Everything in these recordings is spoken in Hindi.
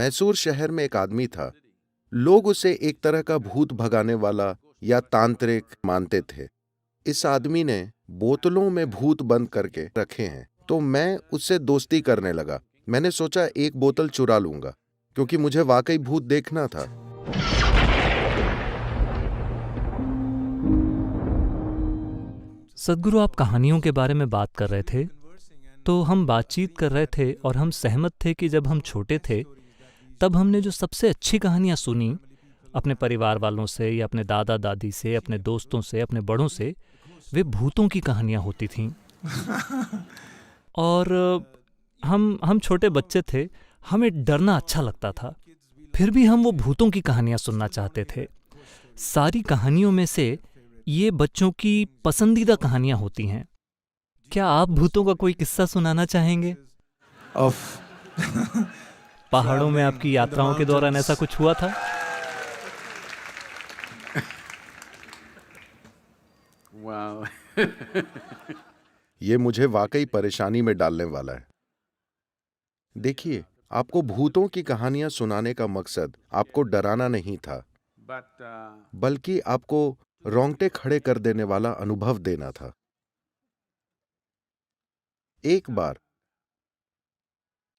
मैसूर शहर में एक आदमी था। लोग उसे एक तरह का भूत भगाने वाला या तांत्रिक मानते थे। इस आदमी ने बोतलों में भूत बंद करके रखे हैं, तो मैं उससे दोस्ती करने लगा। मैंने सोचा एक बोतल चुरा लूंगा, क्योंकि मुझे वाकई भूत देखना था। सदगुरु, आप कहानियों के बारे में बात कर रहे थे, तो हम बातचीत कर रहे थे और हम सहमत थे कि जब हम छोटे थे तब हमने जो सबसे अच्छी कहानियाँ सुनी अपने परिवार वालों से या अपने दादा दादी से, अपने दोस्तों से, अपने बड़ों से, वे भूतों की कहानियाँ होती थीं। और हम छोटे बच्चे थे, हमें डरना अच्छा लगता था, फिर भी हम वो भूतों की कहानियाँ सुनना चाहते थे। सारी कहानियों में से ये बच्चों की पसंदीदा कहानियाँ होती हैं। क्या आप भूतों का कोई किस्सा सुनाना चाहेंगे? of पहाड़ों में आपकी यात्राओं के दौरान ऐसा कुछ हुआ था? wow. ये मुझे वाकई परेशानी में डालने वाला है। देखिए, आपको भूतों की कहानियां सुनाने का मकसद आपको डराना नहीं था, But बल्कि आपको रोंगटे खड़े कर देने वाला अनुभव देना था। एक बार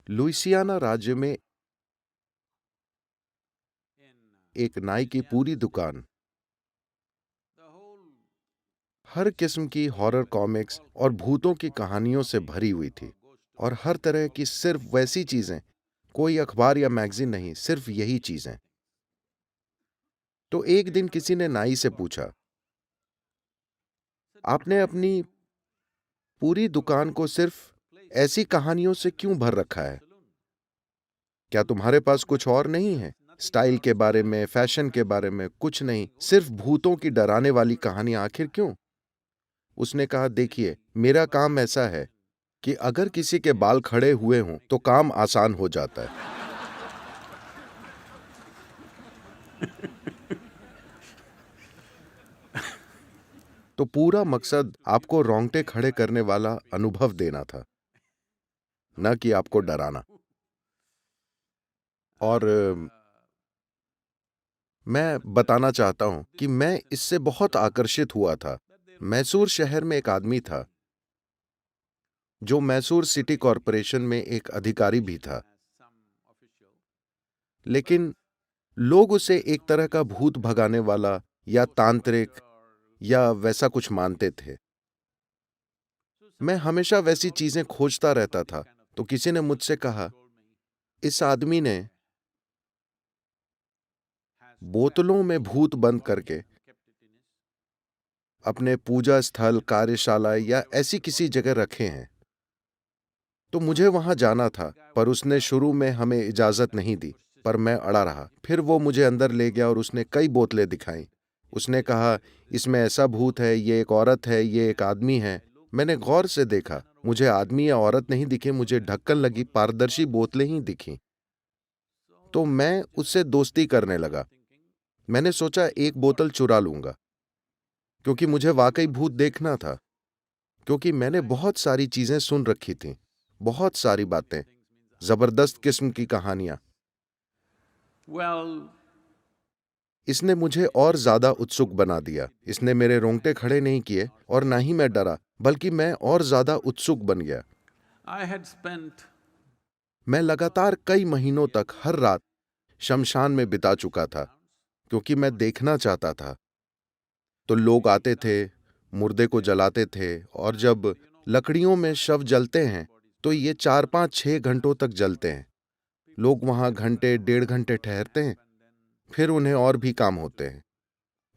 लुइसियाना राज्य में एक नाई की पूरी दुकान हर किस्म की हॉरर कॉमिक्स और भूतों की कहानियों से भरी हुई थी, और हर तरह की सिर्फ वैसी चीजें, कोई अखबार या मैगजीन नहीं, सिर्फ यही चीजें। तो एक दिन किसी ने नाई से पूछा, आपने अपनी पूरी दुकान को सिर्फ ऐसी कहानियों से क्यों भर रखा है? क्या तुम्हारे पास कुछ और नहीं है? स्टाइल के बारे में, फैशन के बारे में कुछ नहीं, सिर्फ भूतों की डराने वाली कहानियां, आखिर क्यों? उसने कहा, देखिए, मेरा काम ऐसा है कि अगर किसी के बाल खड़े हुए हों तो काम आसान हो जाता है। तो पूरा मकसद आपको रोंगटे खड़े करने वाला अनुभव देना था, न कि आपको डराना। और मैं बताना चाहता हूं कि मैं इससे बहुत आकर्षित हुआ था। मैसूर शहर में एक आदमी था जो मैसूर सिटी कॉरपोरेशन में एक अधिकारी भी था, लेकिन लोग उसे एक तरह का भूत भगाने वाला या तांत्रिक या वैसा कुछ मानते थे। मैं हमेशा वैसी चीजें खोजता रहता था, तो किसी ने मुझसे कहा, इस आदमी ने बोतलों में भूत बंद करके अपने पूजा स्थल, कार्यशाला या ऐसी किसी जगह रखे हैं। तो मुझे वहां जाना था, पर उसने शुरू में हमें इजाजत नहीं दी, पर मैं अड़ा रहा। फिर वो मुझे अंदर ले गया और उसने कई बोतलें दिखाई। उसने कहा, इसमें ऐसा भूत है, ये एक औरत है, ये एक आदमी है। मैंने गौर से देखा, मुझे आदमी या औरत नहीं दिखे, मुझे ढक्कन लगी पारदर्शी बोतलें ही दिखीं। तो मैं उससे दोस्ती करने लगा। मैंने सोचा एक बोतल चुरा लूंगा, क्योंकि मुझे वाकई भूत देखना था। क्योंकि मैंने बहुत सारी चीजें सुन रखी थीं, बहुत सारी बातें, जबरदस्त किस्म की कहानियां। well, इसने मुझे और ज्यादा उत्सुक बना दिया। इसने मेरे रोंगटे खड़े नहीं किए, और ना ही मैं डरा, बल्कि मैं और ज्यादा उत्सुक बन गया। I had spent मैं लगातार कई महीनों तक हर रात शमशान में बिता चुका था, क्योंकि मैं देखना चाहता था। तो लोग आते थे, मुर्दे को जलाते थे, और जब लकड़ियों में शव जलते हैं तो ये 4, 5, 6 घंटों तक जलते हैं। लोग वहां घंटे, 1.5 घंटे ठहरते हैं, फिर उन्हें और भी काम होते हैं।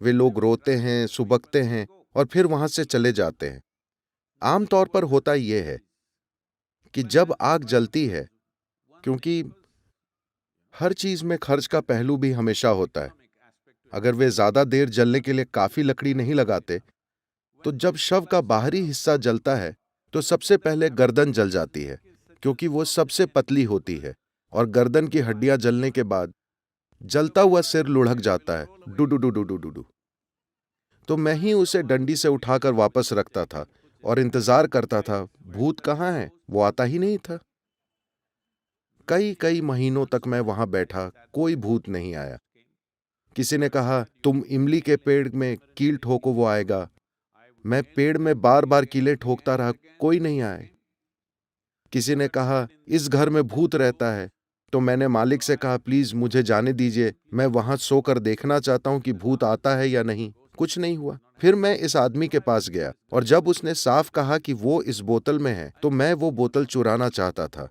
वे लोग रोते हैं, सुबकते हैं, और फिर वहां से चले जाते हैं। आमतौर पर होता यह है कि जब आग जलती है, क्योंकि हर चीज में खर्च का पहलू भी हमेशा होता है, अगर वे ज्यादा देर जलने के लिए काफी लकड़ी नहीं लगाते, तो जब शव का बाहरी हिस्सा जलता है तो सबसे पहले गर्दन जल जाती है, क्योंकि वो सबसे पतली होती है, और गर्दन की हड्डियां जलने के बाद जलता हुआ सिर लुढ़क जाता है, do do do do do do do. तो मैं ही उसे डंडी से उठाकर वापस रखता था और इंतजार करता था, भूत कहाँ है? वो आता ही नहीं था। कई कई महीनों तक मैं वहां बैठा, कोई भूत नहीं आया। किसी ने कहा तुम इमली के पेड़ में कील ठोको वो आएगा। मैं पेड़ में बार बार कीलें ठोकता रहा, कोई नहीं आए। किसी ने कहा इस घर में भूत रहता है, तो मैंने मालिक से कहा प्लीज मुझे जाने दीजिए, मैं वहां सोकर देखना चाहता हूं कि भूत आता है या नहीं। कुछ नहीं हुआ। फिर मैं इस आदमी के पास गया और जब उसने साफ कहा कि वो इस बोतल में है, तो मैं वो बोतल चुराना चाहता था,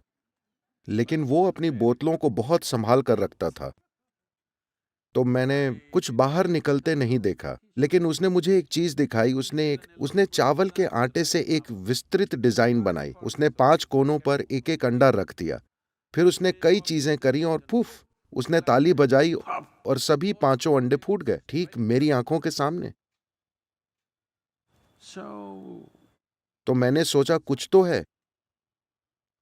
लेकिन वो अपनी बोतलों को बहुत संभाल कर रखता था, तो मैंने कुछ बाहर निकलते नहीं देखा। लेकिन उसने मुझे एक चीज दिखाई। उसने चावल के आटे से एक विस्तृत डिजाइन बनाई। उसने 5 कोनों पर एक एक अंडा रख दिया। फिर उसने कई चीजें करी और पुफ, उसने ताली बजाई और सभी 5 अंडे फूट गए, ठीक मेरी आंखों के सामने। So, तो मैंने सोचा कुछ तो है।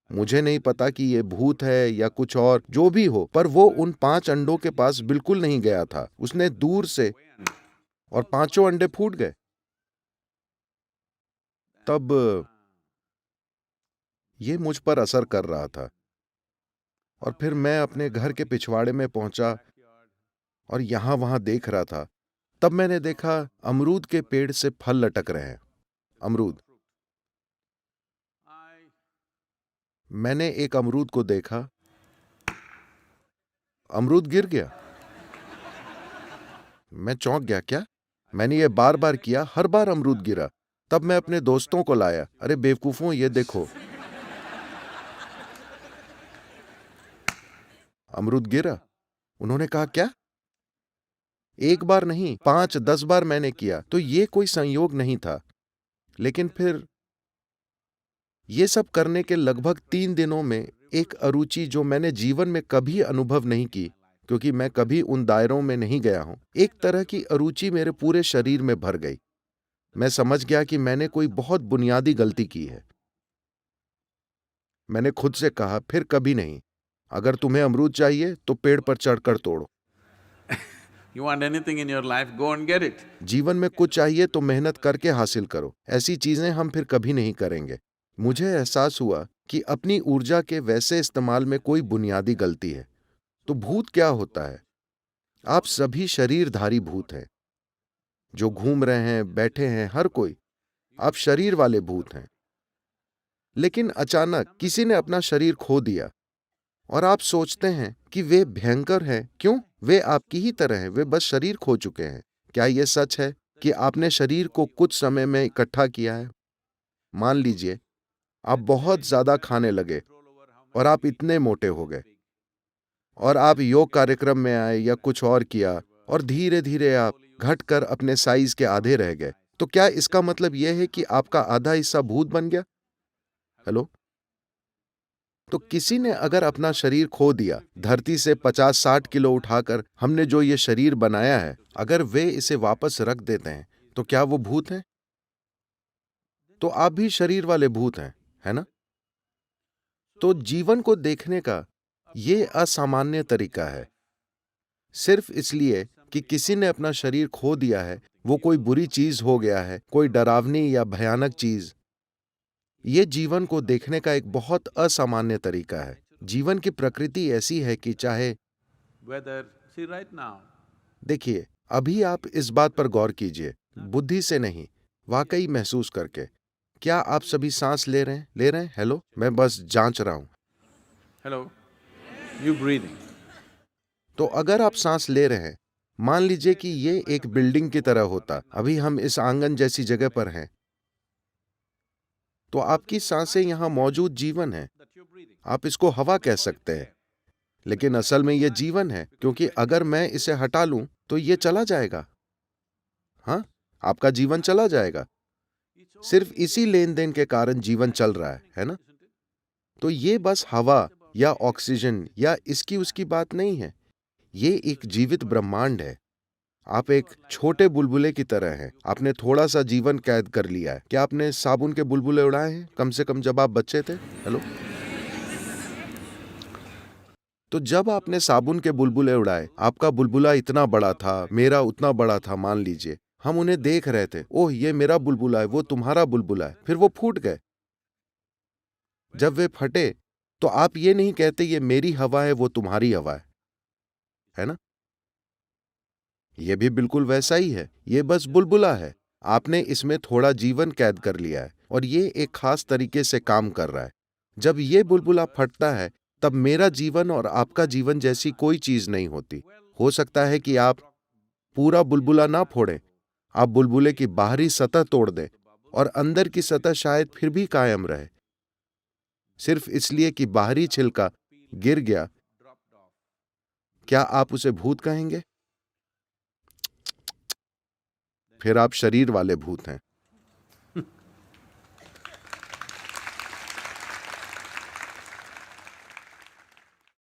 मुझे नहीं पता कि ये भूत है या कुछ और, जो भी हो, पर वो उन 5 अंडों के पास बिल्कुल नहीं गया था। उसने दूर से, और 5 अंडे फूट गए। तब ये मुझ पर असर कर रहा था। और फिर मैं अपने घर के पिछवाड़े में पहुंचा और यहां वहां देख रहा था। तब मैंने देखा अमरूद के पेड़ से फल लटक रहे हैं। अमरूद। मैंने एक अमरूद को देखा, अमरूद गिर गया। मैं चौंक गया। क्या? मैंने ये बार बार किया, हर बार अमरूद गिरा। तब मैं अपने दोस्तों को लाया, अरे बेवकूफों, ये देखो अमरूद गिरा। उन्होंने कहा क्या? एक बार नहीं, 5-10 बार मैंने किया, तो ये कोई संयोग नहीं था। लेकिन फिर ये सब करने के लगभग 3 दिनों में एक अरुचि जो मैंने जीवन में कभी अनुभव नहीं की, क्योंकि मैं कभी उन दायरों में नहीं गया हूं, एक तरह की अरुचि मेरे पूरे शरीर में भर गई। मैं समझ गया कि मैंने कोई बहुत बुनियादी गलती की है। मैंने खुद से कहा फिर कभी नहीं। अगर तुम्हें अमरूद चाहिए तो पेड़ पर चढ़कर तोड़ो। you want anything in your life, go and get it. जीवन में कुछ चाहिए तो मेहनत करके हासिल करो। ऐसी चीजें हम फिर कभी नहीं करेंगे। मुझे एहसास हुआ कि अपनी ऊर्जा के वैसे इस्तेमाल में कोई बुनियादी गलती है। तो भूत क्या होता है? आप सभी शरीरधारी भूत हैं, जो घूम रहे हैं, बैठे हैं, हर कोई। आप शरीर वाले भूत हैं। लेकिन अचानक किसी ने अपना शरीर खो दिया और आप सोचते हैं कि वे भयंकर हैं। क्यों? वे आपकी ही तरह हैं, वे बस शरीर खो चुके हैं। क्या यह सच है कि आपने शरीर को कुछ समय में इकट्ठा किया है? मान लीजिए आप बहुत ज्यादा खाने लगे और आप इतने मोटे हो गए, और आप योग कार्यक्रम में आए या कुछ और किया, और धीरे धीरे आप घटकर अपने साइज के आधे रह गए। तो क्या इसका मतलब यह है कि आपका आधा हिस्सा भूत बन गया? हेलो? तो किसी ने अगर अपना शरीर खो दिया, धरती से 50-60 किलो उठाकर हमने जो ये शरीर बनाया है, अगर वे इसे वापस रख देते हैं, तो क्या वो भूत हैं? तो आप भी शरीर वाले भूत हैं, है ना? तो जीवन को देखने का ये असामान्य तरीका है। सिर्फ इसलिए कि किसी ने अपना शरीर खो दिया है, वो कोई बुरी चीज हो गया है, कोई डरावनी या भयानक चीज। ये जीवन को देखने का एक बहुत असामान्य तरीका है। जीवन की प्रकृति ऐसी है कि चाहे, Whether, see right now, देखिए, अभी आप इस बात पर गौर कीजिए, बुद्धि से नहीं, वाकई महसूस करके। क्या आप सभी सांस ले रहे हैं? ले रहे हैं? हेलो? मैं बस जांच रहा हूं। hello, you breathing. तो अगर आप सांस ले रहे हैं, मान लीजिए कि ये एक बिल्डिंग की तरह होता। अभी हम इस आंगन जैसी जगह पर हैं, तो आपकी सांसें यहां मौजूद जीवन है। आप इसको हवा कह सकते हैं, लेकिन असल में यह जीवन है, क्योंकि अगर मैं इसे हटा लूं तो ये चला जाएगा। हाँ, आपका जीवन चला जाएगा। सिर्फ इसी लेन देन के कारण जीवन चल रहा है ना? तो ये बस हवा या ऑक्सीजन या इसकी उसकी बात नहीं है। ये एक जीवित ब्रह्मांड है। आप एक छोटे बुलबुले की तरह हैं। आपने थोड़ा सा जीवन कैद कर लिया है। क्या आपने साबुन के बुलबुले उड़ाए हैं, कम से कम जब आप बच्चे थे? हेलो? तो जब आपने साबुन के बुलबुले उड़ाए, आपका बुलबुला इतना बड़ा था, मेरा उतना बड़ा था, मान लीजिए। हम उन्हें देख रहे थे, ओह ये मेरा बुलबुला है, वो तुम्हारा बुलबुला है। फिर वो फूट गए। जब वे फटे तो आप ये नहीं कहते ये मेरी हवा है, वो तुम्हारी हवा है ना? ये भी बिल्कुल वैसा ही है, ये बस बुलबुला है। आपने इसमें थोड़ा जीवन कैद कर लिया है और ये एक खास तरीके से काम कर रहा है। जब ये बुलबुला फटता है, तब मेरा जीवन और आपका जीवन जैसी कोई चीज नहीं होती। हो सकता है कि आप पूरा बुलबुला ना फोड़ें, आप बुलबुले की बाहरी सतह तोड़ दें और अंदर की सतह शायद फिर भी कायम रहे, सिर्फ इसलिए कि बाहरी छिलका गिर गया। क्या आप उसे भूत कहेंगे? फिर आप शरीर वाले भूत हैं।